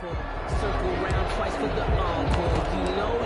Circle round twice for the encore. You know.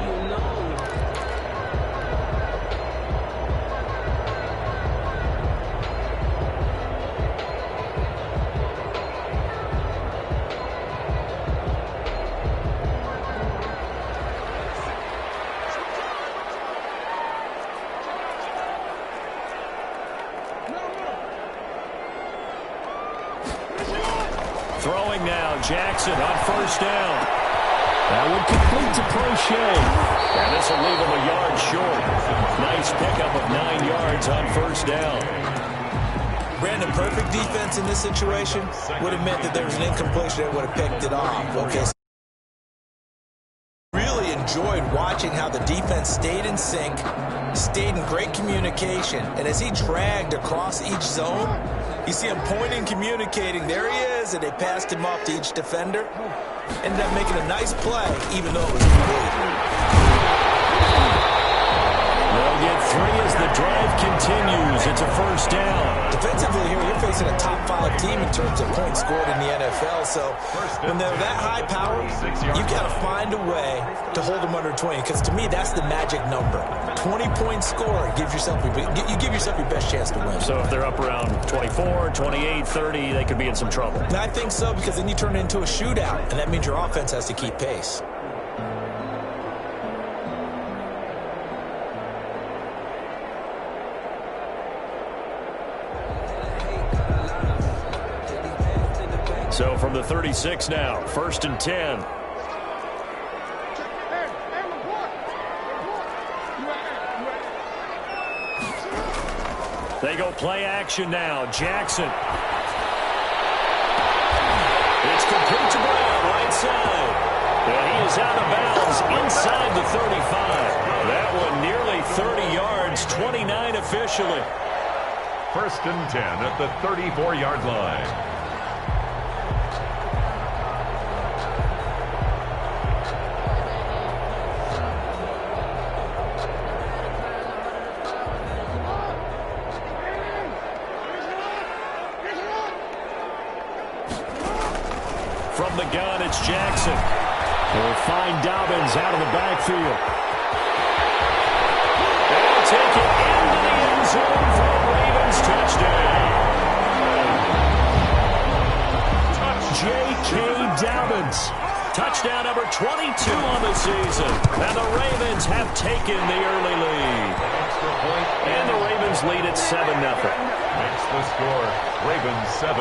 Throwing now, Jackson on first down. That would complete to Crochet. And this will leave him a yard short. Nice pickup of 9 yards on first down. Brandon, perfect defense in this situation would have meant that there was an incompletion that would have picked it off. Okay. Really enjoyed watching how the defense stayed in sync, stayed in great communication, and as he dragged across each zone, you see him pointing, communicating. There he is, and they passed him off to each defender. Ended up making a nice play, even though it was complete. They'll get 3 as the drive continues. It's a first down. Defensively here, you're facing a top-5 team in terms of points scored in the NFL. So when they're that high power, you've got to find a way to hold them under 20. Because to me, that's the magic number. 20-point score gives yourself you give yourself your best chance to win. So if they're up around 24, 28, 30, they could be in some trouble. And I think so, because then you turn it into a shootout, and that means your offense has to keep pace. So from the 36 now, 1st and 10. They go play action now. Jackson. It's complete to Brown, right side. And he is out of bounds inside the 35. That one nearly 30 yards, 29 officially. 1st and 10 at the 34-yard line. From the gun, it's Jackson. They'll find Dobbins out of the backfield. They'll take it into the end zone for a Ravens touchdown. J.K. Dobbins. Touchdown number 22 on the season. And the Ravens have taken the early lead. And the Ravens lead at 7-0. Makes the score Ravens 7,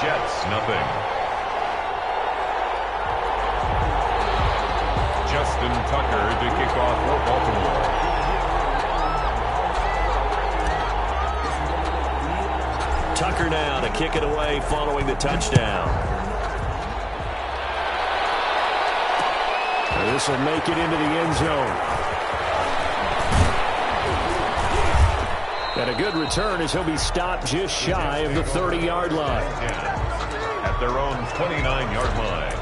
Jets 0. Justin Tucker to kick off for Baltimore. Tucker now to kick it away following the touchdown. This will make it into the end zone. And a good return as he'll be stopped just shy of the 30-yard line. At their own 29-yard line.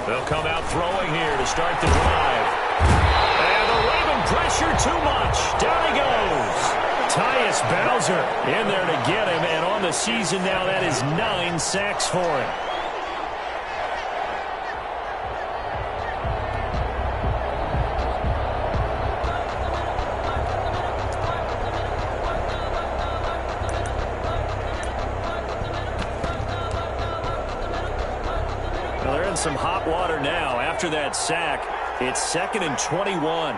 They'll come out throwing here to start the drive. And the Raven pressure too much. Down he goes. Tyus Bowser in there to get him. And on the season now, that is 9 sacks for him. Some hot water now after that sack. It's 2nd and 21.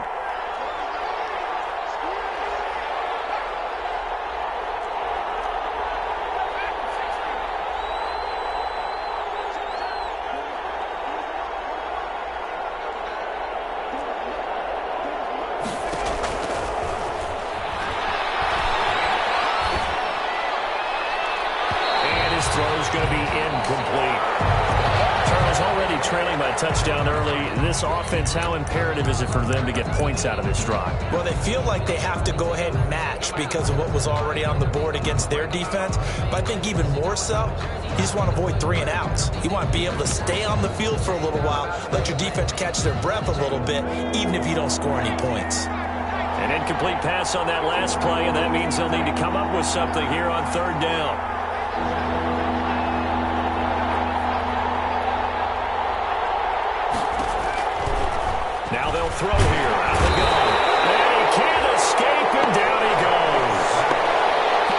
trailing by a touchdown early. This offense, how imperative is it for them to get points out of this drive? Well, they feel like they have to go ahead and match because of what was already on the board against their defense. But I think even more so, you just want to avoid 3 and outs. You want to be able to stay on the field for a little while, let your defense catch their breath a little bit, even if you don't score any points. An incomplete pass on that last play, and that means they'll need to come up with something here on 3rd down. Now they'll throw here out the gun. And he can't escape, and down he goes.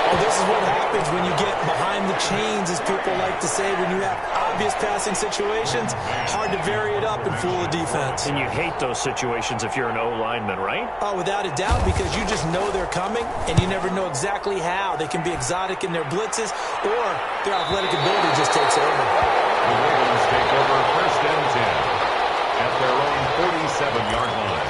Well, this is what happens when you get behind the chains, as people like to say, when you have obvious passing situations. Hard to vary it up and fool the defense. And you hate those situations if you're an O-lineman, right? Oh, without a doubt, because you just know they're coming, and you never know exactly how. They can be exotic in their blitzes, or their athletic ability just takes over. The Ravens take over 1st and 10 at their own 47-yard line.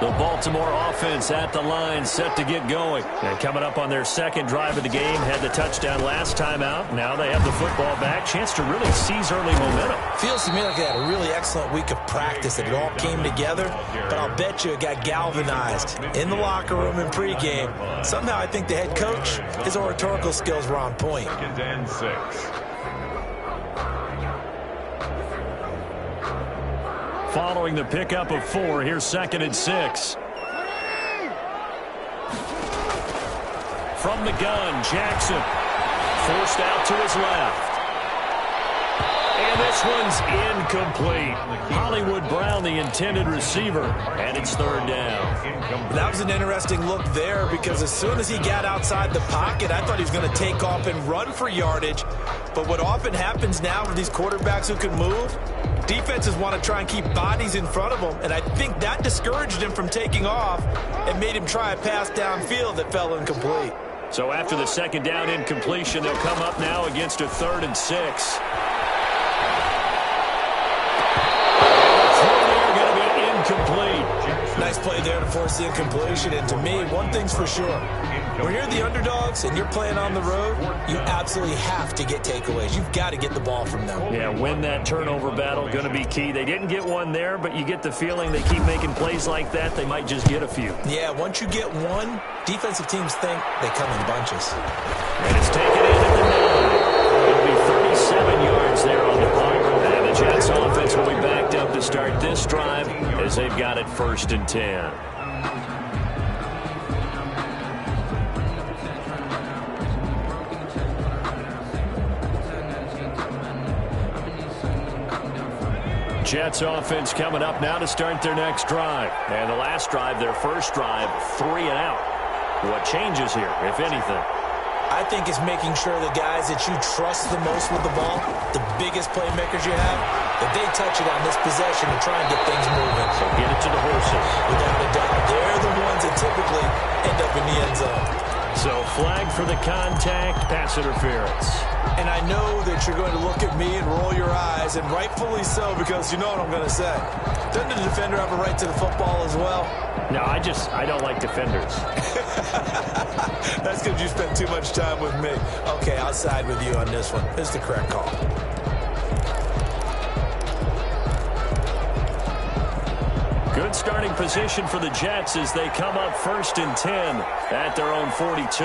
The Baltimore offense at the line, set to get going. And coming up on their 2nd drive of the game, had the touchdown last time out. Now they have the football back. Chance to really seize early momentum. Feels to me like they had a really excellent week of practice, that it all came together. But I'll bet you it got galvanized in the locker room in pregame. Somehow I think the head coach, his oratorical skills were on point. 2nd and 6. Following the pickup of 4, here's 2nd and 6. From the gun, Jackson forced out to his left. And this one's incomplete. Hollywood Brown, the intended receiver, and it's 3rd down. That was an interesting look there, because as soon as he got outside the pocket, I thought he was going to take off and run for yardage. But what often happens now with these quarterbacks who can move, defenses want to try and keep bodies in front of them, and I think that discouraged him from taking off and made him try a pass downfield that fell incomplete. So after the 2nd down incompletion, they'll come up now against a 3rd and 6. Complete. Nice play there to force the incompletion. And to me, one thing's for sure. When you're the underdogs and you're playing on the road, you absolutely have to get takeaways. You've got to get the ball from them. Yeah, win that turnover battle, going to be key. They didn't get one there, but you get the feeling they keep making plays like that, they might just get a few. Yeah, once you get one, defensive teams think they come in bunches. And it's taken in at the 9. It'll be 37 yards there on the punt. And the Jets offense will be backed up to start this drive as they've got it 1st and 10. Jets offense coming up now to start their next drive. And the last drive, their 1st drive, 3 and out. What changes here, if anything? I think it's making sure the guys that you trust the most with the ball, the biggest playmakers you have, that they touch it on this possession to try and get things moving. So get it to the horses. Without a doubt. They're the ones that typically end up in the end zone. So flag for the contact, pass interference. And I know that you're going to look at me and roll your eyes, and rightfully so, because you know what I'm going to say. Doesn't the defender have a right to the football as well? No, I don't like defenders. That's because you spent too much time with me. Okay, I'll side with you on this one. It's the correct call. Good starting position for the Jets as they come up 1st and 10 at their own 42.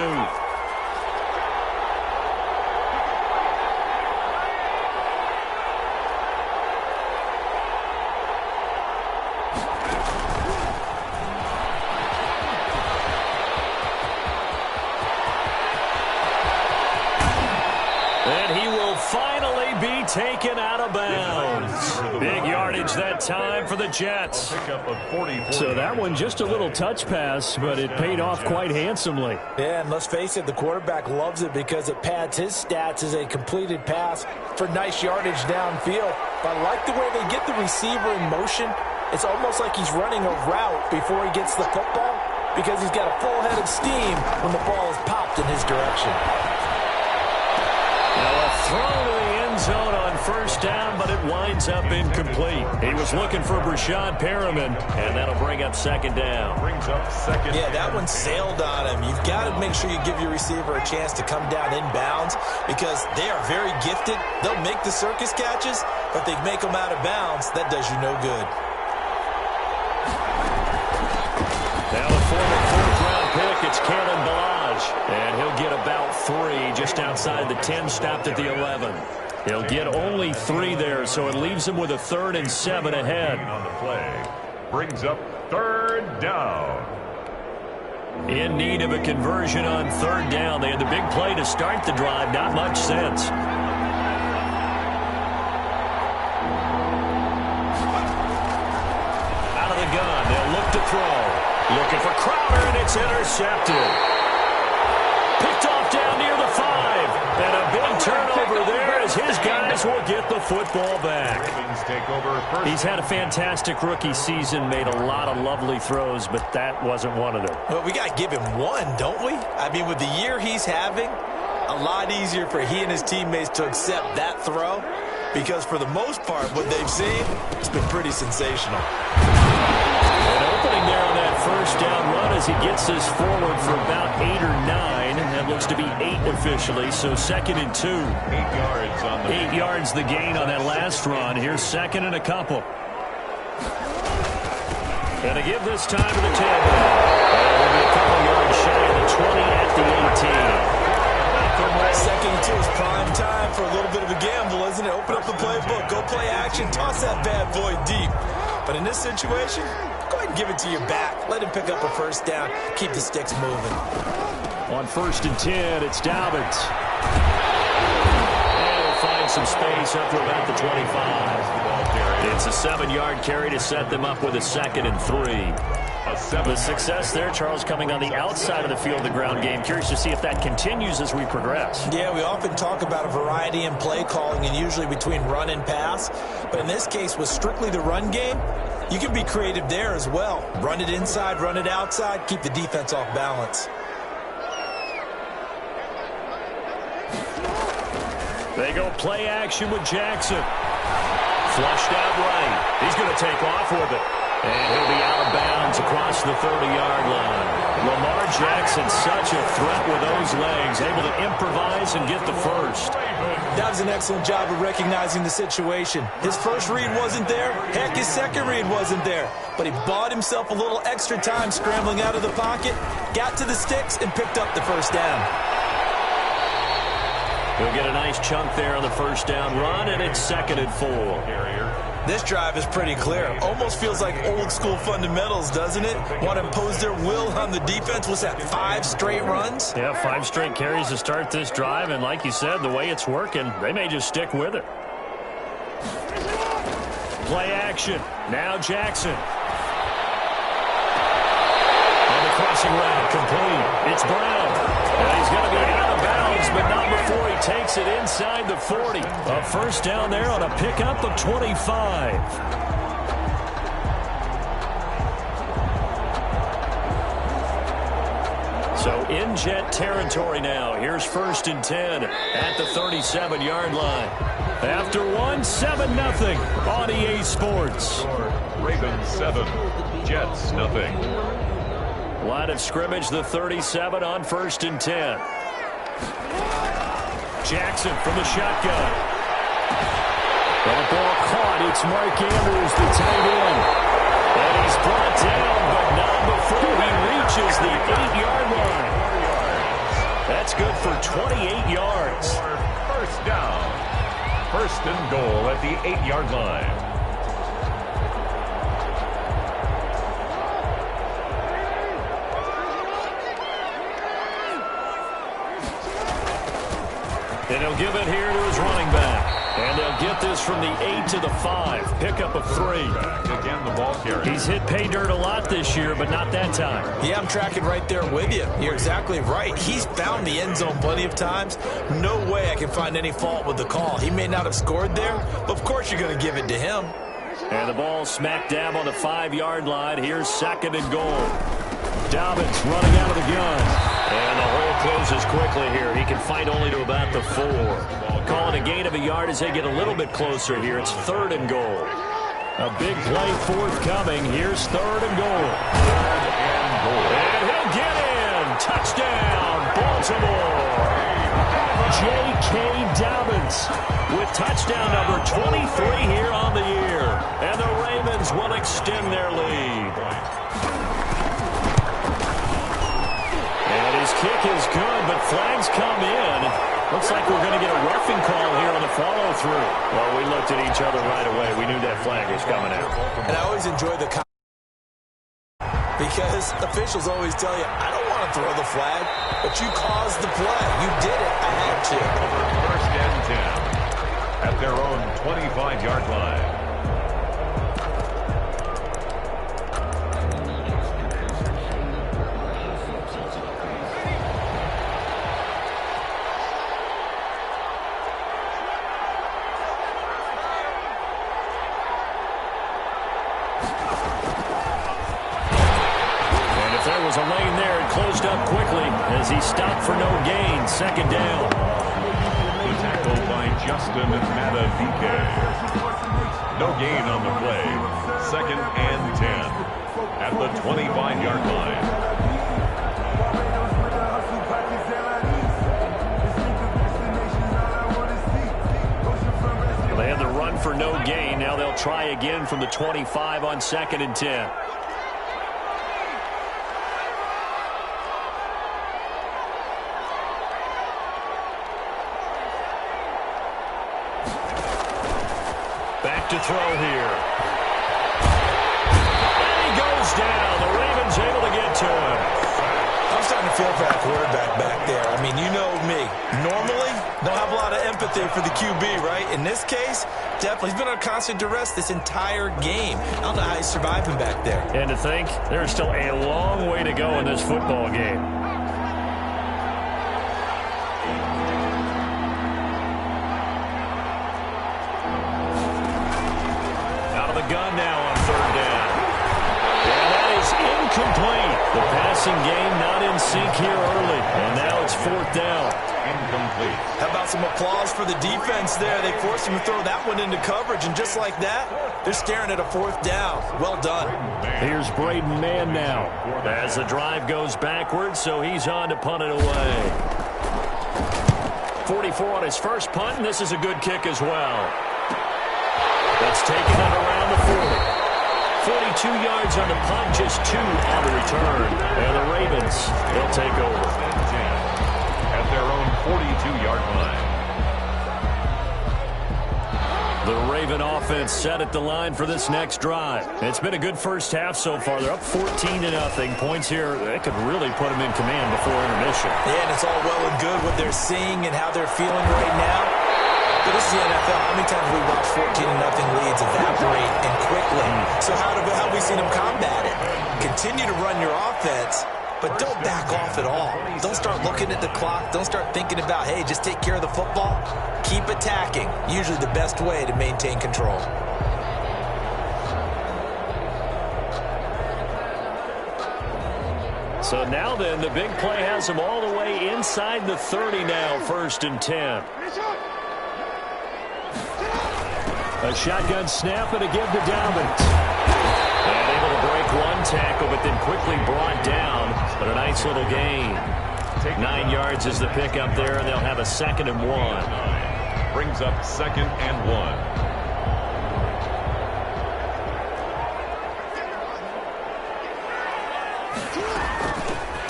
And he will finally be taken out of bounds. Big yardage that time for the Jets. So that one just a little touch pass, but it paid off quite handsomely. Yeah, and let's face it, the quarterback loves it because it pads his stats as a completed pass for nice yardage downfield. But I like the way they get the receiver in motion. It's almost like he's running a route before he gets the football, because he's got a full head of steam when the ball is popped in his direction. Now a throw to the end zone on first down, but it winds up incomplete. He was looking for Brashad Perriman, and that'll bring up second down. Brings up second. Yeah, that one sailed on him. You've got to make sure you give your receiver a chance to come down inbounds because they are very gifted. They'll make the circus catches, but they make them out of bounds. That does you no good. Now the former fourth-round pick, it's Kalen Ballage, and he'll get about 3 just outside the 10, stopped at the 11. He'll get only 3 there, so it leaves him with a 3rd and 7 ahead. On the play, brings up third down. In need of a conversion on third down. They had the big play to start the drive, not much sense. Out of the gun, they'll look to throw. Looking for Crowder, and it's intercepted. Picked off down near the 5. And a big turnover there as his guys will get the football back. He's had a fantastic rookie season, made a lot of lovely throws, but that wasn't one of them. Well, we got to give him one, don't we? I mean, with the year he's having, a lot easier for he and his teammates to accept that throw because for the most part, what they've seen, it's been pretty sensational. An opening there on that first down run as he gets this forward for about 8 or 9. That looks to be 8 officially, so 2nd and 2. 8 yards on the 8 yards the gain on that last run. Here's 2nd and a couple. And to give this time to the tailback. Will be a couple yards shy of the 20 at the 18. 2nd and 2 is prime time for a little bit of a gamble, isn't it? Open up the playbook, go play action, toss that bad boy deep. But in this situation, go ahead and give it to your back. Let him pick up a first down. Keep the sticks moving. On 1st and 10, it's Dobbins. And he'll find some space up to about the 25. It's a 7-yard carry to set them up with a 2nd and 3. The success there, Charles, coming on the outside of the field, the ground game. Curious to see if that continues as we progress. Yeah, we often talk about a variety in play calling and usually between run and pass. But in this case, with strictly the run game, you can be creative there as well. Run it inside, run it outside, keep the defense off balance. They go play action with Jackson. Flushed out right. He's going to take off with it. And he'll be out of bounds across the 30-yard line. Lamar Jackson, such a threat with those legs, able to improvise and get the first. That was an excellent job of recognizing the situation. His first read wasn't there. Heck, his second read wasn't there. But he bought himself a little extra time scrambling out of the pocket, got to the sticks, and picked up the first down. He'll get a nice chunk there on the first down run, and it's 2nd and 4. This drive is pretty clear. Almost feels like old school fundamentals, doesn't it? Want to impose their will on the defense. What's that, 5 straight runs? Yeah, 5 straight carries to start this drive, and like you said, the way it's working, they may just stick with it. Play action. Now Jackson. On the crossing route, complete. It's Brown. And he's going to be out of bounds, but not before he takes it inside the 40. A first down there on a pickup of 25. So in Jet territory now. Here's 1st and 10 at the 37-yard line. After 7-0 on EA Sports. Ravens 7, Jets nothing. Line of scrimmage, the 37 on 1st and 10. Jackson from the shotgun. The ball caught. It's Mark Andrews, the tight end. And he's brought down, but not before he reaches the 8-yard line. That's good for 28 yards. First down. 1st and goal at the 8-yard line. And he'll give it here to his running back. And they'll get this from the 8 to the 5. Pickup of 3. Again, the ball carrier. He's hit pay dirt a lot this year, but not that time. Yeah, I'm tracking right there with you. You're exactly right. He's found the end zone plenty of times. No way I can find any fault with the call. He may not have scored there, but of course you're going to give it to him. And the ball smack dab on the 5-yard line. Here's 2nd and goal. Dobbins running out of the gun. And the hole closes quickly here. He can fight only to about the 4. Calling a gain of a yard as they get a little bit closer here. It's 3rd and goal. A big play forthcoming. Here's 3rd and goal. And he'll get in. Touchdown, Baltimore. J.K. Dobbins with touchdown number 23 here on the year. And the Ravens will extend their lead. And his kick is good, but flags come in. Looks like we're going to get a roughing call here on the follow-through. Well, we looked at each other right away. We knew that flag was coming out. And I always enjoy the because officials always tell you, I don't want to throw the flag, but you caused the play. You did it. I had to. First and 10 at their own 25-yard line. There was a lane there. It closed up quickly as he stopped for no gain. 2nd down. The tackle by Justin Madubuike. No gain on the play. 2nd and 10 at the 25-yard line. Well, they had the run for no gain. Now they'll try again from the 25 on 2nd and 10. To throw here. And he goes down. The Ravens able to get to him. I'm starting to feel for that quarterback back there. I mean, you know me. Normally, don't have a lot of empathy for the QB, right? In this case, definitely. He's been on constant duress this entire game. I don't know how he's surviving back there. And to think, there's still a long way to go in this football game. Gun now on 3rd down. And that is incomplete. The passing game not in sync here early. And now it's 4th down. Incomplete. How about some applause for the defense there? They forced him to throw that one into coverage, and just like that, they're staring at a 4th down. Well done. Here's Braden Mann now as the drive goes backwards, so he's on to punt it away. 44 on his first punt, and this is a good kick as well. That's taken it around the 40. 42 yards on the punt, just 2 on the return. And the Ravens, they'll take over. At their own 42-yard line. The Raven offense set at the line for this next drive. It's been a good first half so far. They're up 14-0. Points here, they could really put them in command before intermission. Yeah, and it's all well and good what they're seeing and how they're feeling right now. But this is the NFL. How many times have we watched 14-0 leads evaporate and quickly? So how have we seen them combat it? Continue to run your offense, but don't back off at all. Don't start looking at the clock. Don't start thinking about, hey, just take care of the football. Keep attacking. Usually the best way to maintain control. So now then, the big play has them all the way inside the 30 now, 1st and 10. A shotgun snap and a give to Dobbins. And able to break one tackle, but then quickly brought down. But a nice little gain. 9 yards is the pickup there, and they'll have a 2nd and 1. Brings up 2nd and 1.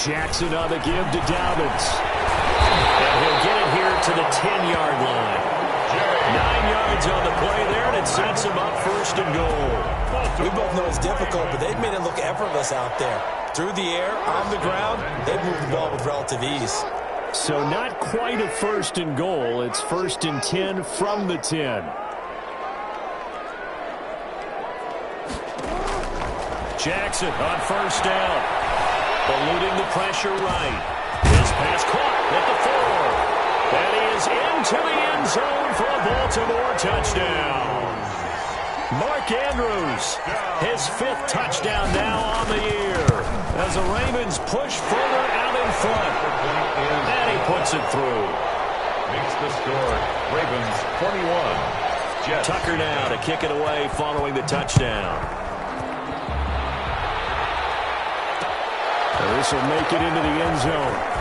Jackson on the give to Dobbins. And he'll get it here to the 10-yard line. 9 yards on the play there, and it sets him up 1st and goal. We both know it's difficult, but they've made it look effortless out there. Through the air, on the ground, they've moved the ball with relative ease. So not quite a 1st and goal. It's 1st and 10 from the 10. Jackson on 1st down. Eluding the pressure right. His pass caught at the 4. And he is into the end zone for a Baltimore touchdown. Mark Andrews, his 5th touchdown now on the year as the Ravens push further out in front. And he puts it through. Makes the score. Ravens 21. Jets. Tucker now to kick it away following the touchdown. And this will make it into the end zone.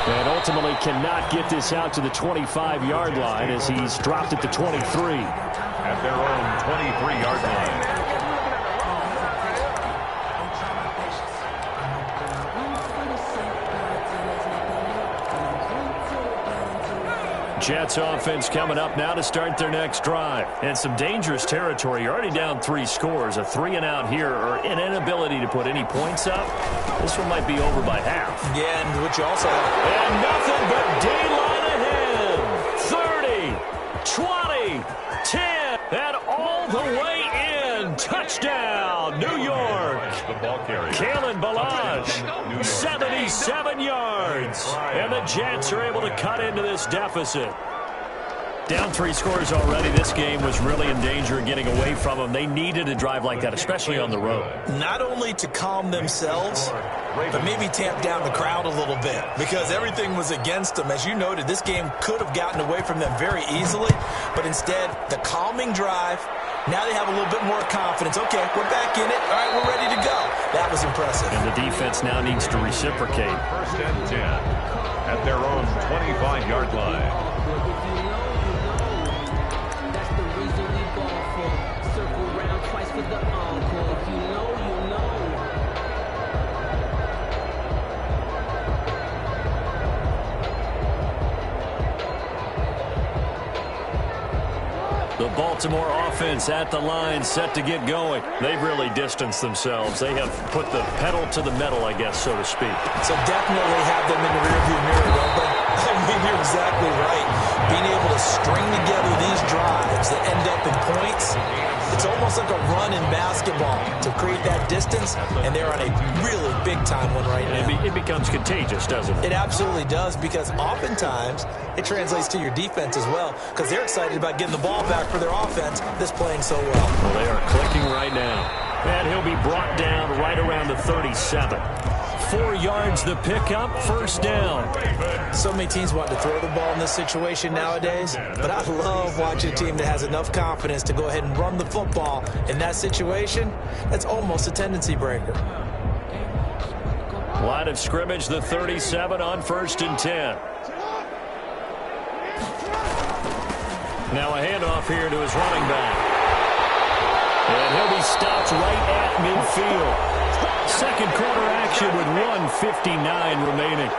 And ultimately cannot get this out to the 25-yard line as he's dropped at the 23. At their own 23-yard line. Jets offense coming up now to start their next drive. And some dangerous territory. You're already down 3 scores. A 3-and-out here or an inability to put any points up. This one might be over by half. Yeah, and what you also have. And nothing but daylight ahead. 30, 20, 10, and all the way in. Touchdown, New York. The ball carrier. Kalen Ballage, 77 yards. And the Jets are able to cut into this deficit. Down 3 scores already. This game was really in danger of getting away from them. They needed a drive like that, especially on the road. Not only to calm themselves, but maybe tamp down the crowd a little bit because everything was against them. As you noted, this game could have gotten away from them very easily, but instead, the calming drive, now they have a little bit more confidence. Okay, we're back in it. All right, we're ready to go. That was impressive. And the defense now needs to reciprocate. 1st and 10 at their own 25-yard line. The Baltimore offense at the line, set to get going. They've really distanced themselves. They have put the pedal to the metal, I guess, so to speak. So definitely have them in the rearview mirror, don't they? I mean, you're exactly right. Being able to string together these drives that end up in points, it's almost like a run in basketball to create that distance, and they're on a really big-time one right now. It becomes contagious, doesn't it? It absolutely does, because oftentimes it translates to your defense as well, because they're excited about getting the ball back for their offense that's playing so well. Well, they are clicking right now. And he'll be brought down right around the 37. 4 yards the pickup, 1st down. So many teams want to throw the ball in this situation nowadays, but I love watching a team that has enough confidence to go ahead and run the football in that situation. That's almost a tendency breaker. Line of scrimmage, the 37 on 1st and 10. Now a handoff here to his running back. And he'll be stopped right at midfield. Second quarter action with 1:59 remaining.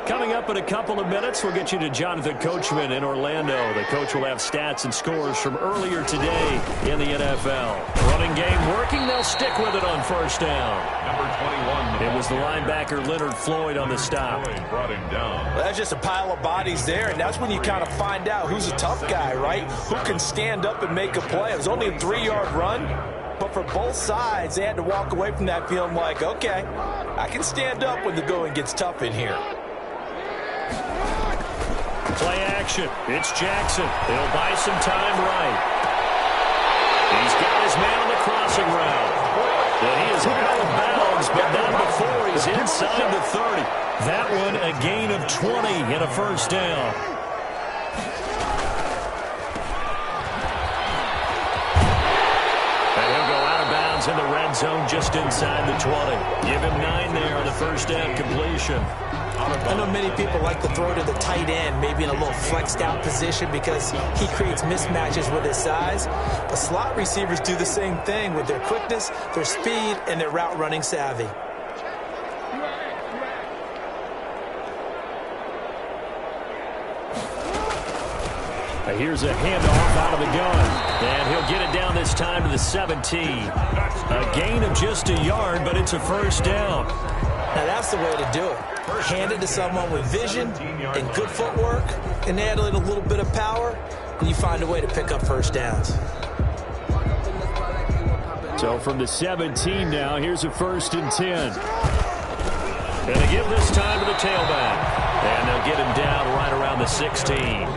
Coming up in a couple of minutes, we'll get you to Jonathan Coachman in Orlando. The coach will have stats and scores from earlier today in the NFL. Running game working. They'll stick with it on 1st down. Number 21. It was the linebacker Leonard Floyd on the stop. Floyd brought him down. Well, that's just a pile of bodies there, and that's when you kind of find out who's a tough guy, right? Who can stand up and make a play. It was only a 3-yard run, but for both sides, they had to walk away from that feeling like, okay, I can stand up when the going gets tough in here. Play action. It's Jackson. He'll buy some time right. He's got his man on the crossing route. And he is out of bounds, but not before he's inside the 30. That one a gain of 20 and a 1st down. And he'll go out of bounds in the red zone just inside the 20. Give him 9 there on the 1st down completion. I know many people like to throw to the tight end, maybe in a little flexed out position because he creates mismatches with his size. But slot receivers do the same thing with their quickness, their speed, and their route running savvy. Here's a handoff out of the gun. And he'll get it down this time to the 17. A gain of just a yard, but it's a 1st down. Now that's the way to do it. Hand it to someone with vision and good footwork and add in a little bit of power, and you find a way to pick up 1st downs. So from the 17 now, here's a 1st and 10. And they give this time to the tailback. And they'll get him down right around the 16.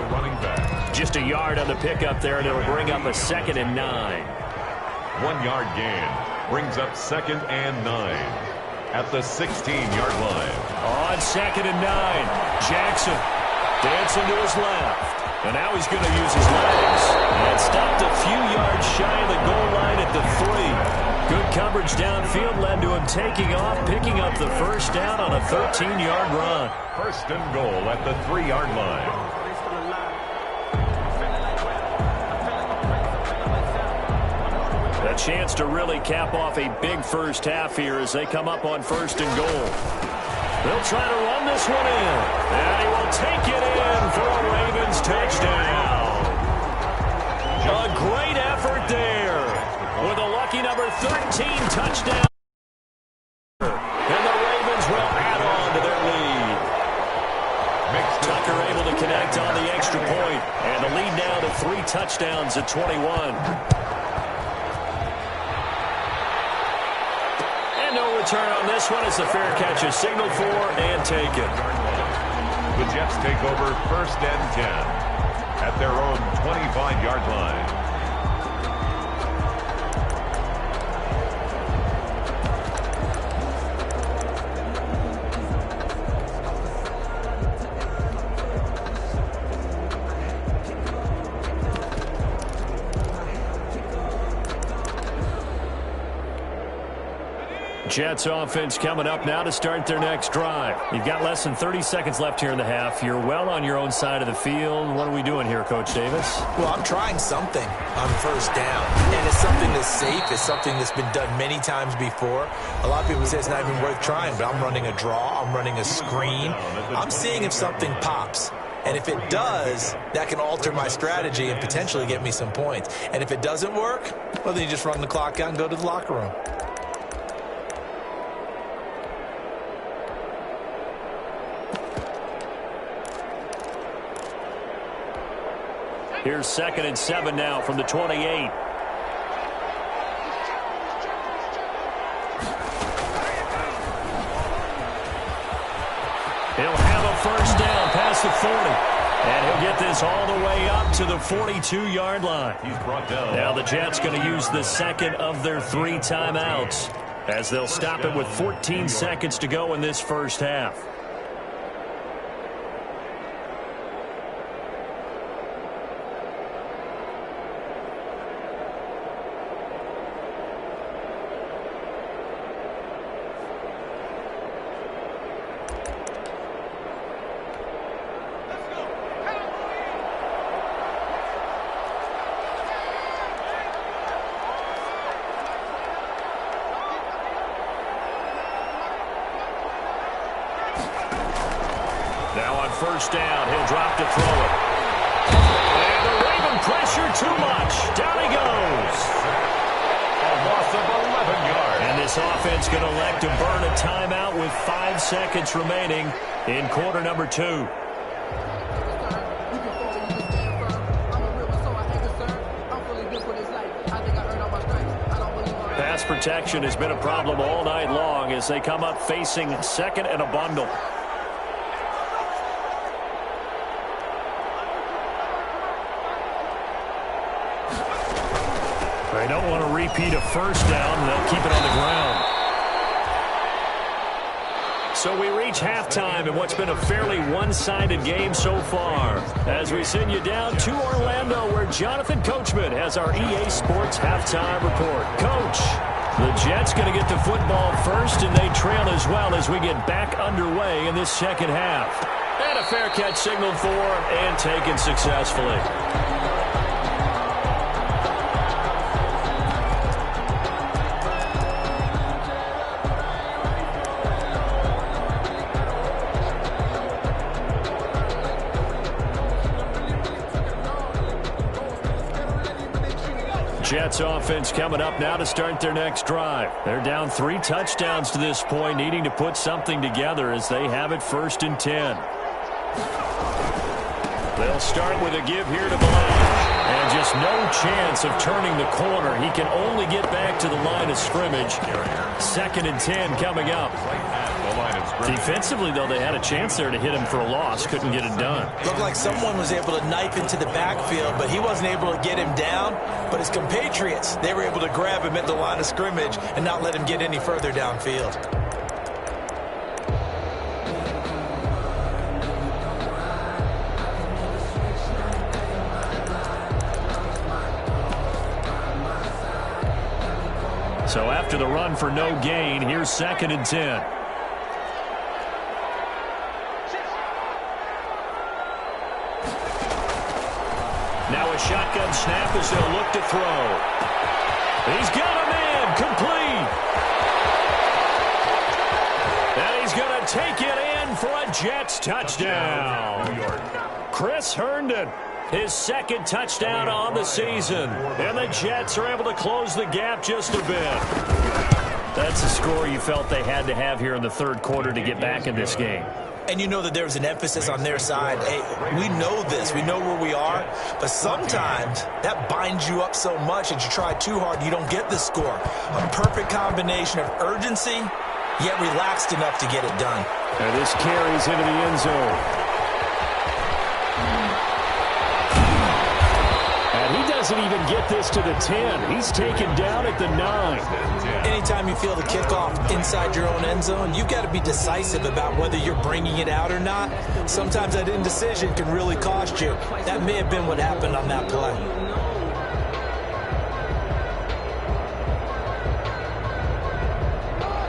Just a yard on the pickup there, and it'll bring up a 2nd and 9. 1 yard gain brings up 2nd and 9 at the 16-yard line. On 2nd and 9, Jackson dancing to his left. And now he's going to use his legs. And stopped a few yards shy of the goal line at the 3. Good coverage downfield led to him taking off, picking up the 1st down on a 13-yard run. 1st and goal at the 3-yard line. A chance to really cap off a big first half here as they come up on 1st and goal. They'll try to run this one in. And he will take it in for a Ravens touchdown. A great effort there with a lucky number 13 touchdown. And the Ravens will add on to their lead. Tucker able to connect on the extra point. And the lead now to 3 touchdowns at 21. Return on this one is a fair catch, a signal for and taken. The Jets take over 1st and 10 at their own 25-yard line. Jets offense coming up now to start their next drive. You've got less than 30 seconds left here in the half. You're well on your own side of the field. What are we doing here, Coach Davis? Well, I'm trying something on 1st down. And it's something that's safe. It's something that's been done many times before. A lot of people say it's not even worth trying, but I'm running a draw. I'm running a screen. I'm seeing if something pops. And if it does, that can alter my strategy and potentially get me some points. And if it doesn't work, well, then you just run the clock out and go to the locker room. Here's 2nd and 7 now from the 28. He'll have a 1st down past the 40. And he'll get this all the way up to the 42-yard line. He's brought down. Now the Jets going to use the 2nd of their 3 timeouts as they'll stop it with 14 seconds to go in this first half. Now on 1st down, he'll drop to throw it. And the Raven pressure too much. Down he goes. A loss of 11 yards. And this offense going to elect to burn a timeout with 5 seconds remaining in quarter number 2. Pass protection has been a problem all night long as they come up facing 2nd and a bundle. They don't want to repeat a 1st down. They'll keep it on the ground. So we reach halftime in what's been a fairly one-sided game so far. As we send you down to Orlando, where Jonathan Coachman has our EA Sports halftime report. Coach, the Jets going to get the football first, and they trail as well as we get back underway in this second half. And a fair catch signaled for and taken successfully. Jets offense coming up now to start their next drive. They're down 3 touchdowns to this point, needing to put something together as they have it 1st and 10. They'll start with a give here to Blanche. And just no chance of turning the corner. He can only get back to the line of scrimmage. 2nd and 10 coming up. Defensively, though, they had a chance there to hit him for a loss. Couldn't get it done. Looked like someone was able to knife into the backfield, but he wasn't able to get him down. But his compatriots, they were able to grab him at the line of scrimmage and not let him get any further downfield. So after the run for no gain, here's 2nd and 10. Now a shotgun snap as they'll look to throw. He's got a man complete. And he's going to take it in for a Jets touchdown. Chris Herndon, his 2nd touchdown on the season. And the Jets are able to close the gap just a bit. That's the score you felt they had to have here in the 3rd quarter to get back in this game. And you know that there's an emphasis on their side. Hey, we know this. We know where we are. But sometimes that binds you up so much that you try too hard, you don't get the score. A perfect combination of urgency, yet relaxed enough to get it done. And this carries into the end zone. He doesn't even get this to the 10. He's taken down at the 9. Anytime you feel the kickoff inside your own end zone, you've got to be decisive about whether you're bringing it out or not. Sometimes that indecision can really cost you. That may have been what happened on that play.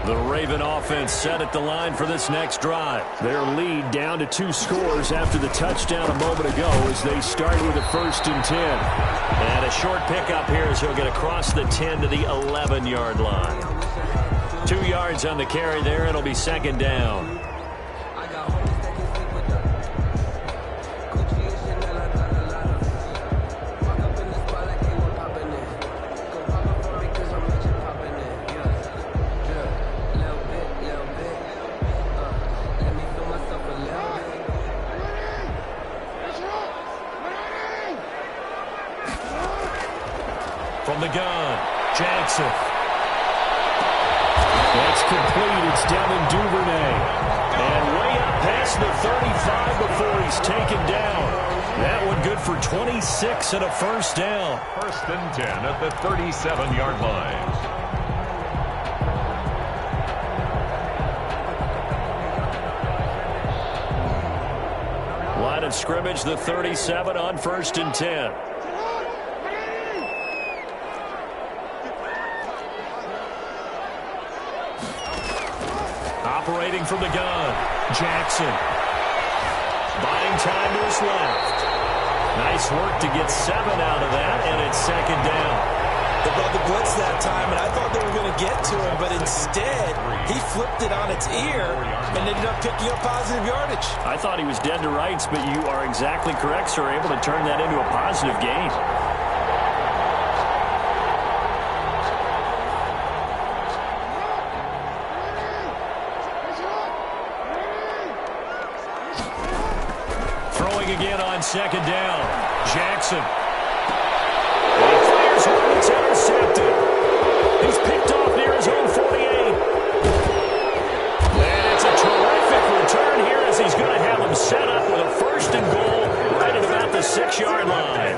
The Raven offense set at the line for this next drive. Their lead down to 2 scores after the touchdown a moment ago as they start with a 1st and 10. And a short pickup here as he'll get across the 10 to the 11-yard line. 2 yards on the carry there. It'll be 2nd down. From the gun, Jackson. That's complete. It's down in Duvernay. And way up past the 35 before he's taken down. That one good for 26 and a 1st down. 1st and 10 at the 37-yard line. Line of scrimmage, the 37 on 1st and 10. Operating from the gun, Jackson. Buying time to his left. Nice work to get 7 out of that, and it's 2nd down. They brought the blitz that time, and I thought they were going to get to him, but instead, he flipped it on its ear and ended up picking up positive yardage. I thought he was dead to rights, but you are exactly correct, sir, able to turn that into a positive gain. Again on 2nd down. Jackson. And he fires one. It's intercepted. He's picked off near his own 48. And it's a terrific return here as he's going to have him set up with a 1st and goal right at about the 6-yard line.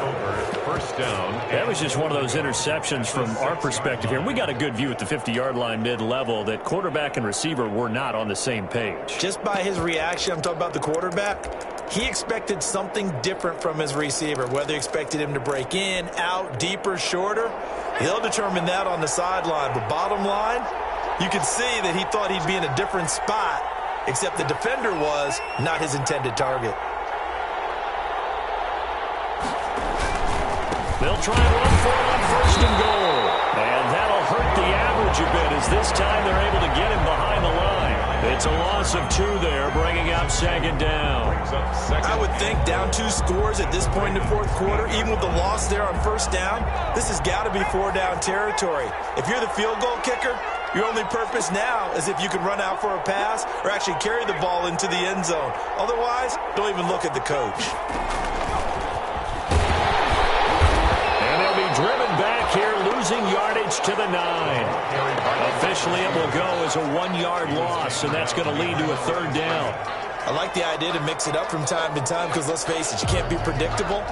1st down. That was just one of those interceptions from our perspective here. We got a good view at the 50-yard line mid-level that quarterback and receiver were not on the same page. Just by his reaction, I'm talking about the quarterback, he expected something different from his receiver, whether he expected him to break in, out, deeper, shorter. They'll determine that on the sideline. But bottom line, you can see that he thought he'd be in a different spot, except the defender was not his intended target. They'll try and run for it on 1st and goal. And that'll hurt the average a bit as this time they're able to get him behind the line. It's a loss of 2 there, bringing up 2nd down. I would think down 2 scores at this point in the 4th quarter, even with the loss there on 1st down, this has got to be 4-down territory. If you're the field goal kicker, your only purpose now is if you can run out for a pass or actually carry the ball into the end zone. Otherwise, don't even look at the coach. to the 9. Officially, it will go as a 1-yard loss, and that's going to lead to a 3rd down. I like the idea to mix it up from time to time because, let's face it, you can't be predictable.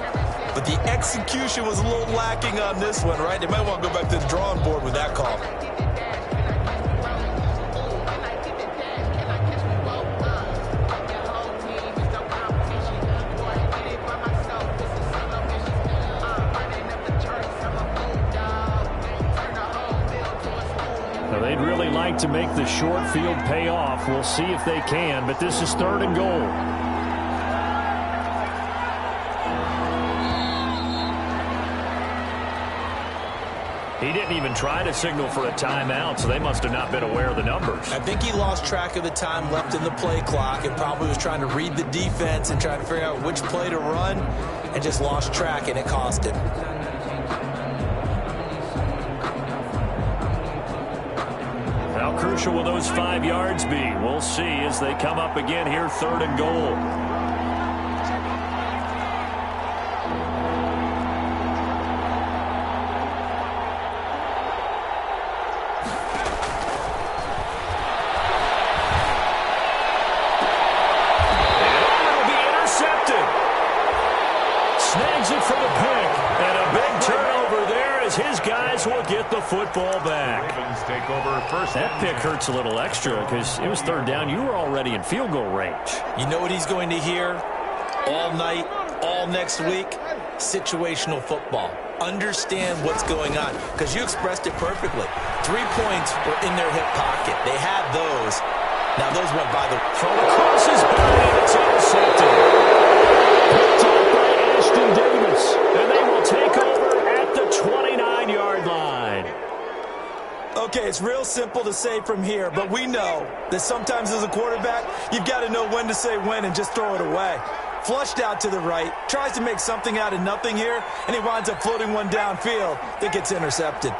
But the execution was a little lacking on this one, right? They might want to go back to the drawing board with that call. They'd really like to make the short field pay off. We'll see if they can, but this is 3rd and goal. He didn't even try to signal for a timeout, so they must have not been aware of the numbers. I think he lost track of the time left in the play clock and probably was trying to read the defense and trying to figure out which play to run and just lost track, and it cost him. How crucial will those 5 yards be? We'll see as they come up again here, 3rd and goal. And it'll be intercepted. Snags it for the pick, and a big turnover there as his guys will get the football back. Ravens take over first. That pick hurts a little extra because it was 3rd down. You were already in field goal range. You know what he's going to hear all night, all next week? Situational football. Understand what's going on, because you expressed it perfectly. 3 points were in their hip pocket. They had those. Now those went by the... Thrown across his body, and it's intercepted. Picked up by Ashton Davis, and they will take over at the 29-yard line. Okay, it's real simple to say from here, but we know that sometimes as a quarterback, you've got to know when to say when and just throw it away. Flushed out to the right, tries to make something out of nothing here, and he winds up floating one downfield that gets intercepted.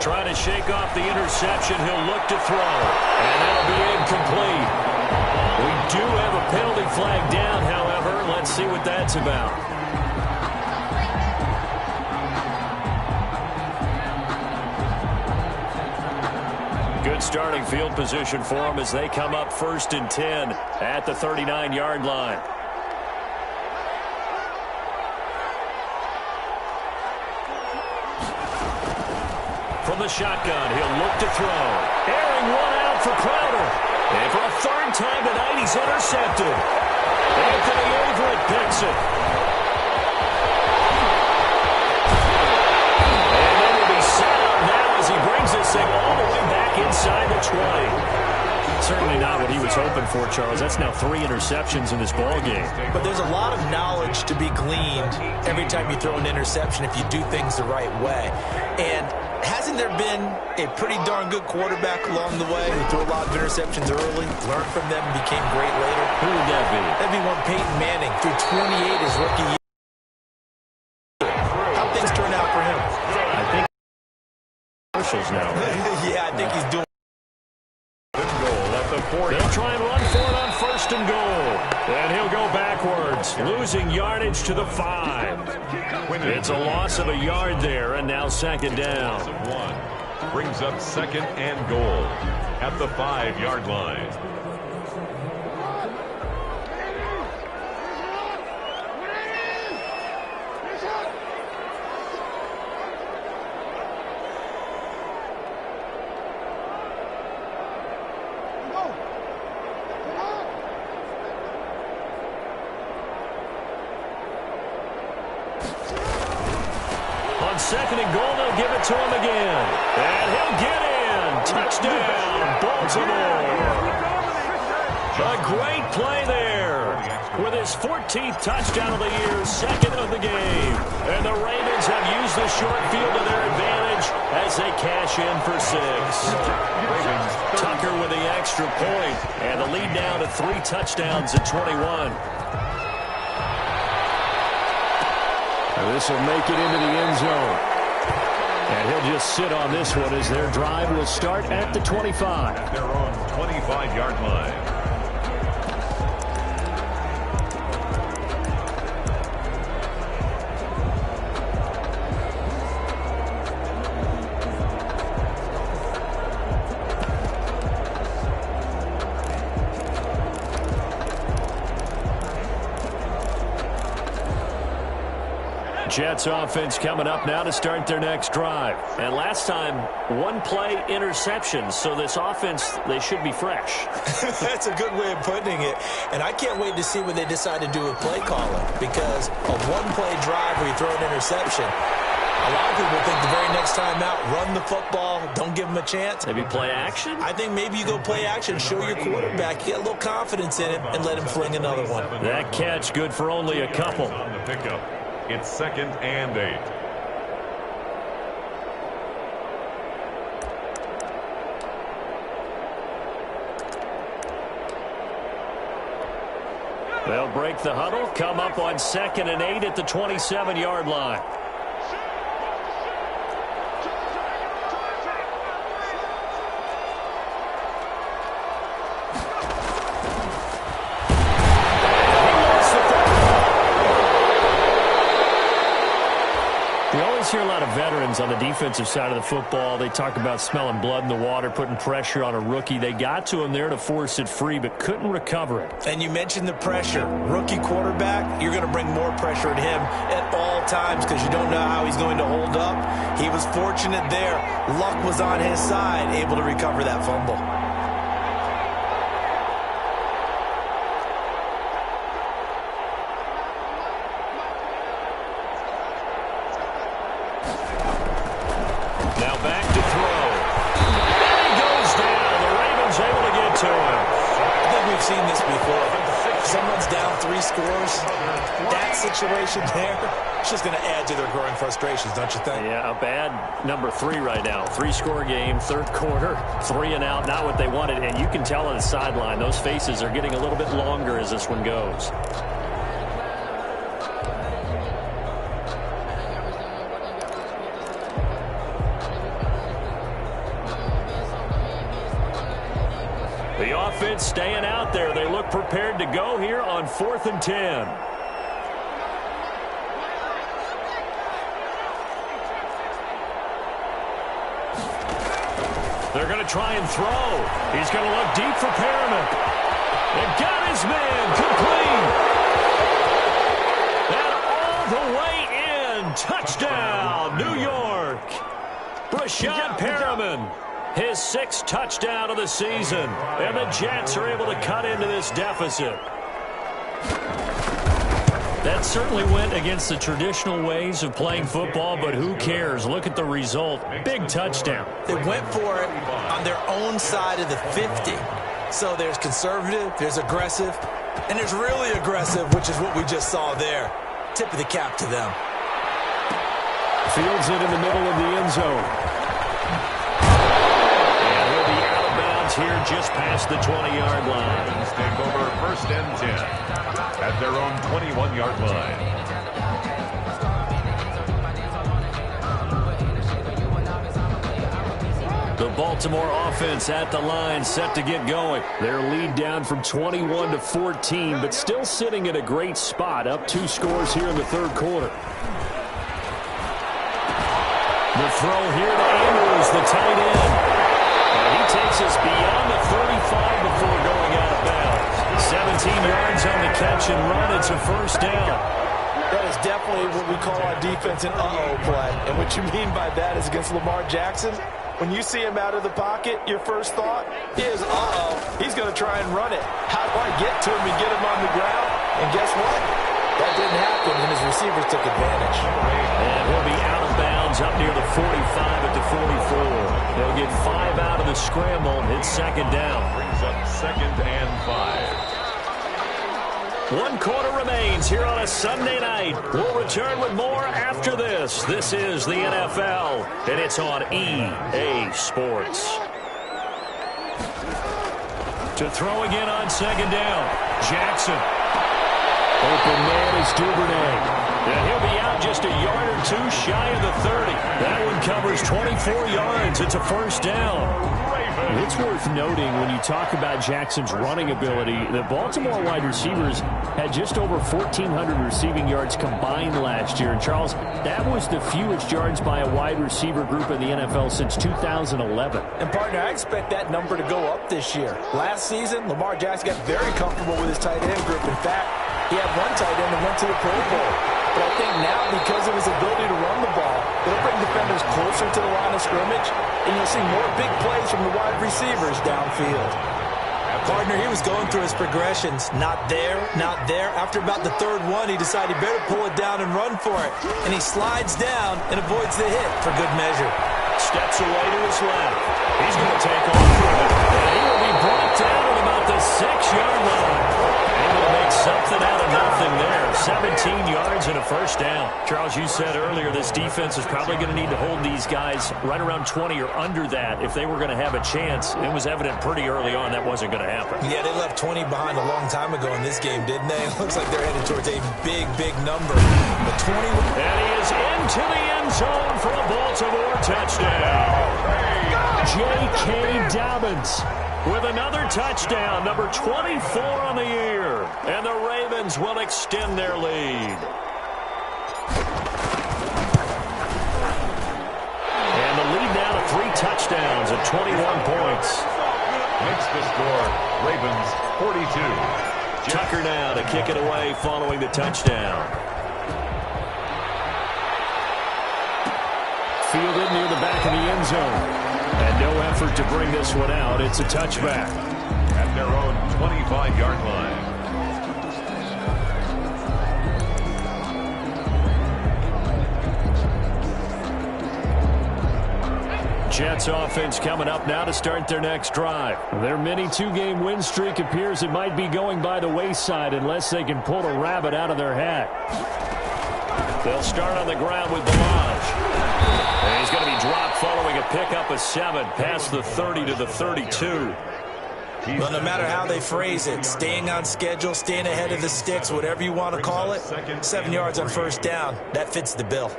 Trying to shake off the interception. He'll look to throw, and that'll be incomplete. We do have a penalty flag down, however. Let's see what that's about. Good starting field position for them as they come up 1st and 10 at the 39-yard line. From the shotgun, he'll look to throw. Airing one out for Crowder. And for a 3rd time tonight, he's intercepted. Anthony Averett picks it. And then he'll be sound now as he brings this thing all the way back inside the 20. Certainly not what he was hoping for, Charles. That's now 3 interceptions in this ballgame. But there's a lot of knowledge to be gleaned every time you throw an interception if you do things the right way. And hasn't there been a pretty darn good quarterback along the way who threw a lot of interceptions early, learned from them, and became great later? Who would that be? That'd be one Peyton Manning, threw 28 his rookie year. How things turn out for him? I think commercials now, right? Yeah, I think he's doing. They'll try and run for it on 1st and goal. And he'll go backwards, losing yardage to the 5. It's a loss of a yard there, and now 2nd down. Brings up 2nd and goal at the 5-yard line. On 2nd and goal, they'll give it to him again. And he'll get in. Touchdown, Baltimore. A great play there. With his 14th touchdown of the year, 2nd of the game. And the Ravens have used the short field to their advantage as they cash in for 6. Tucker with the extra point. And the lead now to 3 touchdowns at 21. This will make it into the end zone. And he'll just sit on this one as their drive will start at the 25. At their own 25-yard line. Jets offense coming up now to start their next drive. And last time, one-play interception. So this offense, they should be fresh. That's a good way of putting it. And I can't wait to see what they decide to do with play calling. Because a one-play drive where you throw an interception, a lot of people think the very next time out, run the football, don't give them a chance. Maybe play action? I think maybe you go play action, show your quarterback, get a little confidence in him, and let him fling another one. That catch good for only a couple. On the pickup. It's 2nd and 8. They'll break the huddle, come up on 2nd and 8 at the 27-yard line. Hear a lot of veterans on the defensive side of the football. They talk about smelling blood in the water, putting pressure on a rookie. They got to him there to force it free, but couldn't recover it. And you mentioned the pressure. Rookie quarterback, you're going to bring more pressure at him at all times because you don't know how he's going to hold up. He was fortunate there. Luck was on his side, able to recover that fumble. Seen this before. Someone's down 3 scores. That situation there, it's just going to add to their growing frustrations, don't you think? Yeah, a bad number 3 right now. 3-score game, 3rd quarter, 3 and out, not what they wanted. And you can tell on the sideline, those faces are getting a little bit longer as this one goes. The offense staying out there. They look prepared to go here on 4th and 10. They're going to try and throw. He's going to look deep for Perriman. And got his man complete. And all the way in. Touchdown, New York. Brashad Perriman. His 6th touchdown of the season. And the Jets are able to cut into this deficit. That certainly went against the traditional ways of playing football, but who cares? Look at the result. Big touchdown. They went for it on their own side of the 50. So there's conservative, there's aggressive, and there's really aggressive, which is what we just saw there. Tip of the cap to them. Fields it in the middle of the end zone. Here just past the 20-yard line. Let's take over 1st and 10 at their own 21-yard line. The Baltimore offense at the line, set to get going. Their lead down from 21 to 14, but still sitting at a great spot, up 2 scores here in the 3rd quarter. The throw here to Andrews, the tight end. He takes us beyond the 35 before going out of bounds. 17 yards on the catch and run. It's a 1st down. That is definitely what we call our defense an uh-oh play. And what you mean by that is against Lamar Jackson, when you see him out of the pocket, your first thought is, uh-oh, he's going to try and run it. How do I get to him and get him on the ground? And guess what? That didn't happen, and his receivers took advantage. And he'll be out of bounds up near the 45 at the 44. They'll get 5 out of the scramble. It's 2nd down. Brings up 2nd and 5. 1 quarter remains here on a Sunday night. We'll return with more after this. This is the NFL, and it's on EA Sports. To throw again on 2nd down. Jackson. Open man is Duvernay. And he'll be out just a yard or two shy of the 30. That one covers 24 yards. It's a first down. It's worth noting when you talk about Jackson's running ability, the Baltimore wide receivers had just over 1,400 receiving yards combined last year. And, Charles, that was the fewest yards by a wide receiver group in the NFL since 2011. And, partner, I expect that number to go up this year. Last season, Lamar Jackson got very comfortable with his tight end group. In fact, he had one tight end that went to the Pro Bowl. But I think now, because of his ability to run the ball, it'll bring defenders closer to the line of scrimmage, and you'll see more big plays from the wide receivers downfield. Partner, he was going through his progressions. Not there, not there. After about the third one, he decided he better pull it down and run for it. And he slides down and avoids the hit for good measure. Steps away to his left. He's going to take off for it. And he will be brought down at about the 6-yard line. Able to make something out of nothing there. 17 yards and a first down. Charles, you said earlier this defense is probably going to need to hold these guys right around 20 or under that if they were going to have a chance. It was evident pretty early on that wasn't going to happen. Yeah, they left 20 behind a long time ago in this game, didn't they? It looks like they're headed towards a big, big number. But 20... And he is into the end zone for a Baltimore touchdown. J.K. Dobbins with another touchdown, number 24 on the year. And the Ravens will extend their lead. And the lead now to 3 touchdowns at 21 points. Makes the score, Ravens 42. Tucker now to kick it away following the touchdown. Fielded near the back of the end zone. And no effort to bring this one out. It's a touchback. At their own 25-yard line. Jets offense coming up now to start their next drive. Their mini 2-game win streak appears it might be going by the wayside unless they can pull a rabbit out of their hat. They'll start on the ground with Balaj. And he's going to be dropped following a pickup of 7 past the 30 to the 32. Well, no matter how they phrase it, staying on schedule, staying ahead of the sticks, whatever you want to call it, 7 yards on first down, that fits the bill.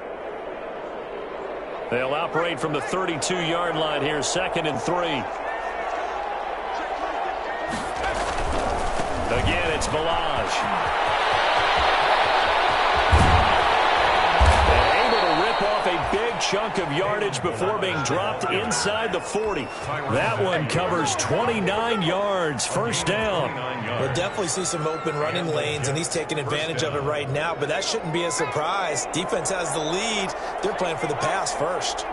They'll operate from the 32-yard line here, 2nd and 3. Again, it's Balaj. Off a big chunk of yardage before being dropped inside the 40. That one covers 29 yards. First down. We'll definitely see some open running lanes, and he's taking advantage of it right now, but that shouldn't be a surprise. Defense has the lead. They're playing for the pass first.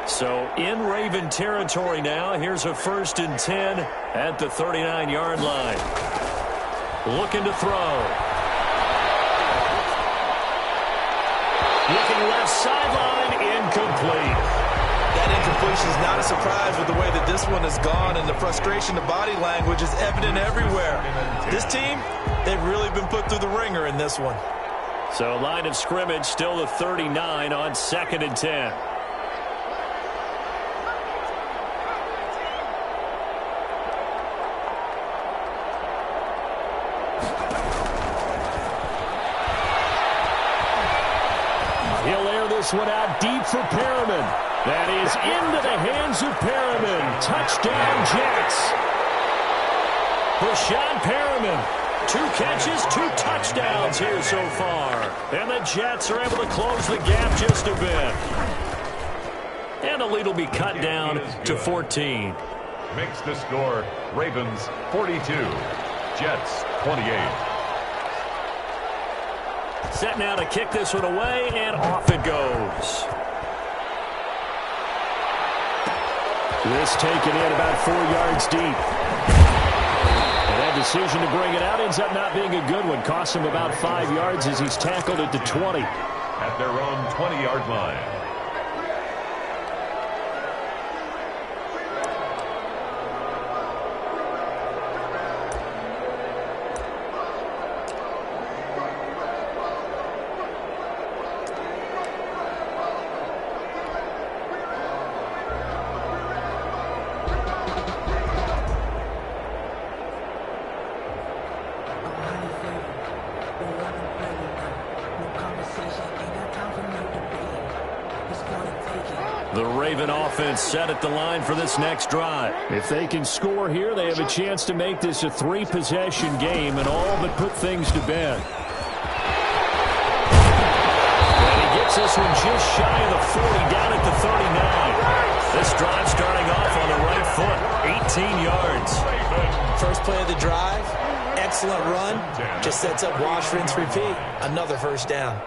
So in Raven territory now. Here's a 1st and 10 at the 39-yard line. Looking to throw. Looking left sideline, incomplete. That incompletion is not a surprise with the way that this one has gone, and the frustration, the body language is evident everywhere. This team, they've really been put through the ringer in this one. So line of scrimmage still the 39 on 2nd and 10. This one out deep for Perriman. That is into the hands of Perriman. Touchdown, Jets. Rashad Perriman. 2 catches, 2 touchdowns here so far. And the Jets are able to close the gap just a bit. And the lead will be cut down to 14. Makes the score, Ravens 42, Jets 28. Set now to kick this one away, and off it goes. This taken in about 4 yards deep. And that decision to bring it out ends up not being a good one. Costs him about 5 yards as he's tackled at the 20. At their own 20-yard line. Raven offense set at the line for this next drive. If they can score here, they have a chance to make this a 3-possession game and all but put things to bed. And he gets this one just shy of the 40, down at the 39. This drive starting off on the right foot, 18 yards. First play of the drive, excellent run, just sets up wash, rinse, repeat. Another first down.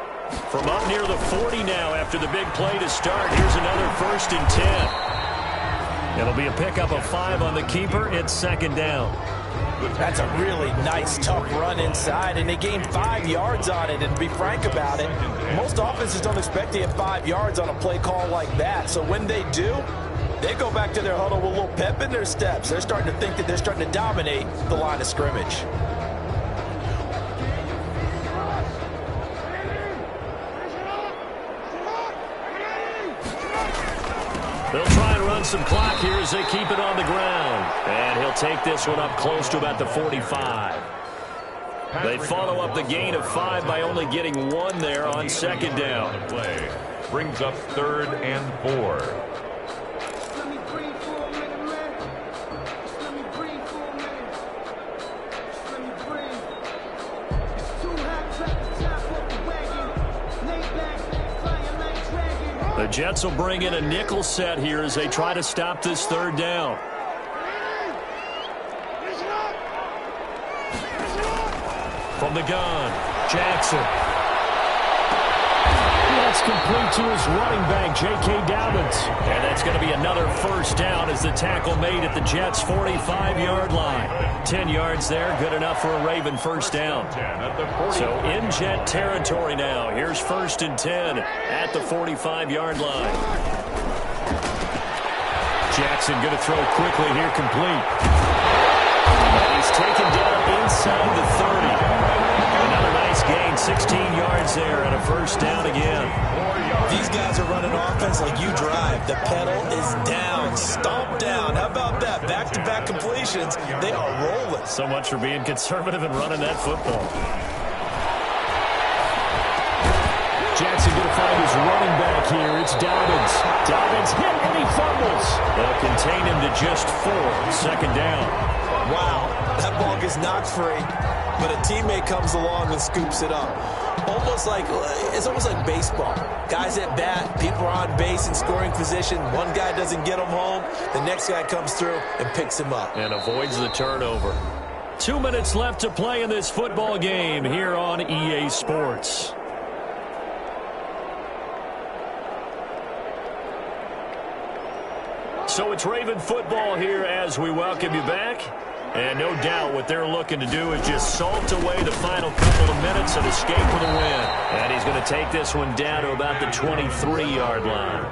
From up near the 40 now after the big play to start. Here's another 1st and 10. It'll be a pickup of 5 on the keeper. It's 2nd down. That's a really nice, tough run inside, and they gained 5 yards on it. And to be frank about it, most offenses don't expect to get 5 yards on a play call like that. So when they do, they go back to their huddle with a little pep in their steps. They're starting to think that they're starting to dominate the line of scrimmage. They'll try and run some clock here as they keep it on the ground. And he'll take this one up close to about the 45. They follow up the gain of 5 by only getting 1 there on 2nd down. Play brings up 3rd and 4. Let me breathe for a minute, man. Let me breathe for a minute. Let me breathe. It's too hot, track the top of the wagon. Lay back, flying like dragon. The Jets will bring in a nickel set here as they try to stop this 3rd down. From the gun, Jackson. That's complete to his running back, J.K. Dobbins. And that's going to be another 1st down as the tackle made at the Jets' 45-yard line. 10 yards there, good enough for a Raven 1st down. So in Jet territory now. Here's 1st and 10 at the 45-yard line. Jackson going to throw quickly here, complete. And he's taken down inside the 30. Another nice gain, 16 yards there, and a 1st down again. These guys are running offense like you drive. The pedal is down, stomp down. How about that? Back-to-back completions. They are rolling. So much for being conservative and running that football. Jackson going to find his running back here. It's Dobbins. Dobbins hit and he fumbles. They'll contain him to just 4. 2nd down. Wow, that ball gets knocked free, but a teammate comes along and scoops it up. It's almost like baseball. Guys at bat, people are on base in scoring position. One guy doesn't get him home, the next guy comes through and picks him up. And avoids the turnover. 2 minutes left to play in this football game here on EA Sports. So it's Raven football here as we welcome you back. And no doubt what they're looking to do is just salt away the final couple of minutes and escape with a win. And he's going to take this one down to about the 23-yard line.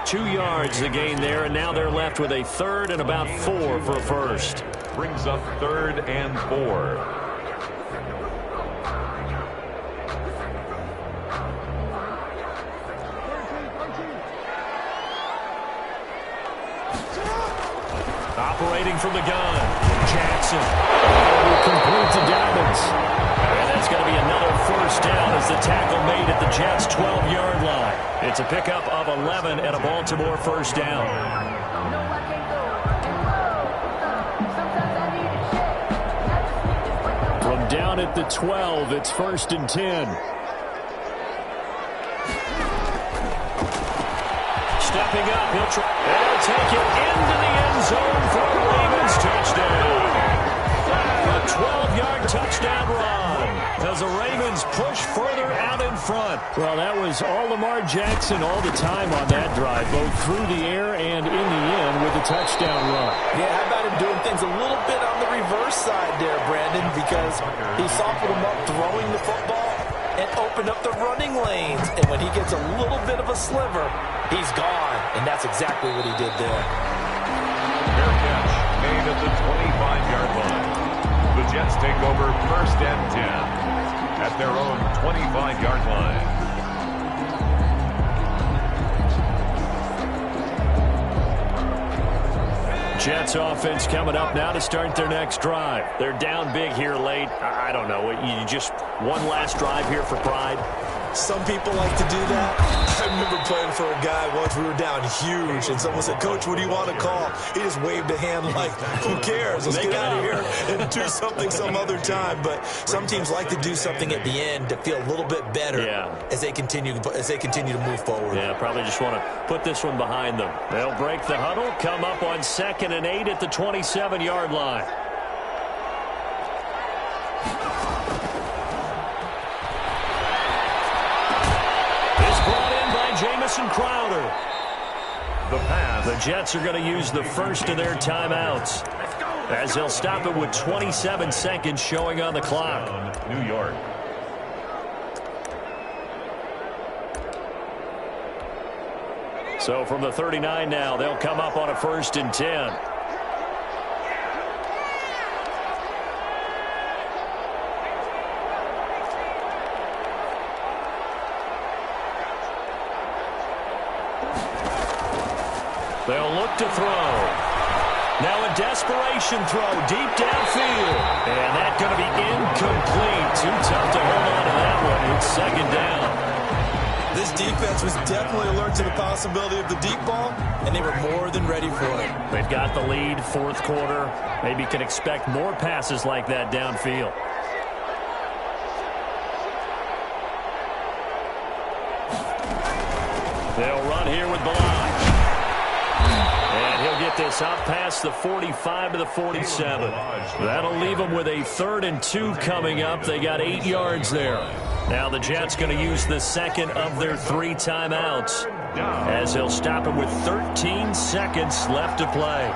2 yards the gain there, and now they're left with a 3rd and about 4 for a 1st. Brings up 3rd and 4. Operating from the gun, Jackson. Complete to Dobbins. And that's going to be another 1st down as the tackle made at the Jets' 12-yard line. It's a pickup of 11 and a Baltimore 1st down. From down at the 12, it's 1st and 10. Stepping up, he'll take it into the end zone for a Ravens touchdown. A 12-yard touchdown run as the Ravens push further out in front. Well, that was all Lamar Jackson all the time on that drive, both through the air and in the end with a touchdown run. Yeah, how about him doing things a little bit on the reverse side there, Brandon, because he softened him up throwing the football and opened up the running lanes. And when he gets a little bit of a sliver, he's gone. And that's exactly what he did there. Fair catch made at the 25-yard line. The Jets take over 1st and 10 at their own 25-yard line. Jets offense coming up now to start their next drive. They're down big here late. I don't know. You just one last drive here for pride. Some people like to do that. I remember playing for a guy once. We were down huge, and someone said, "Coach, what do you want to call?" He just waved a hand like, "Who cares? Let's get out of here and do something some other time." But some teams like to do something at the end to feel a little bit better as they continue to move forward. Yeah, probably just want to put this one behind them. They'll break the huddle, come up on 2nd and 8 at the 27-yard line. Jamison Crowder. The pass. The Jets are going to use the first of their timeouts as they'll stop it with 27 seconds showing on the clock. New York. So from the 39 now, they'll come up on a 1st and 10. They'll look to throw. Now a desperation throw deep downfield. And that's going to be incomplete. Too tough to hold on to that one. It's 2nd down. This defense was definitely alert to the possibility of the deep ball, and they were more than ready for it. They've got the lead, 4th quarter. Maybe can expect more passes like that downfield. They'll run here with Balaj. And he'll get this out past the 45 to the 47. That'll leave them with a 3rd and 2 coming up. They got 8 yards there. Now the Jets going to use the second of their 3 timeouts as they'll stop it with 13 seconds left to play.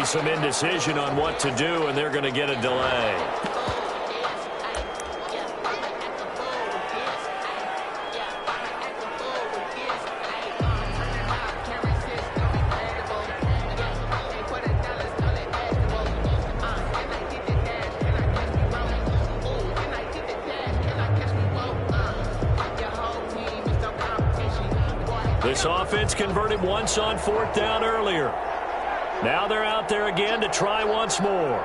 Some indecision on what to do, and they're going to get a delay. This offense converted once on 4th down earlier. Now they're out there again to try once more.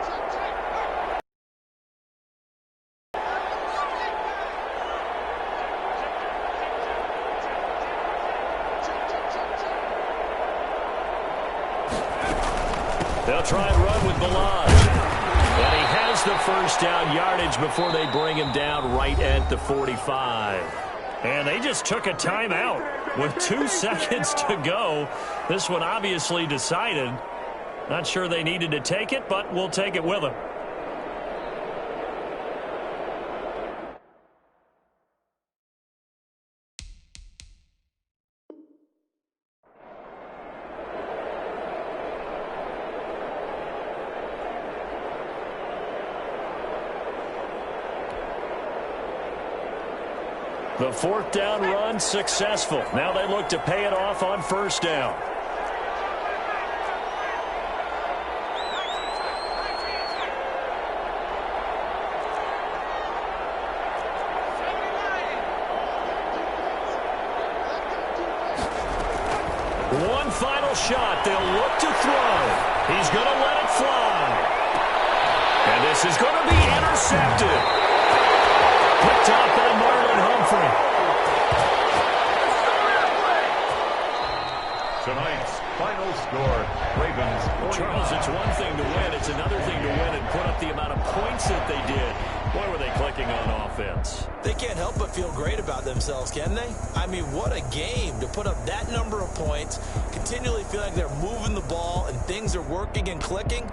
They'll try and run with Balaj. And he has the 1st down yardage before they bring him down right at the 45. And they just took a timeout with 2 seconds to go. This one obviously decided. Not sure they needed to take it, but we'll take it with them. The 4th down run successful. Now they look to pay it off on 1st down. One final shot. They'll look to throw. He's going to let it fly. And this is going to be intercepted. Picked off by Marlon Humphrey. Tonight's final score, Ravens. Charles, it's one thing to win. It's another thing to win and put up the amount of points that they did. Boy, were they clicking on offense. offense. They can't help but feel great about themselves, can they? I mean, what a game to put up that number of points, continually feel like they're moving the ball and things are working and clicking.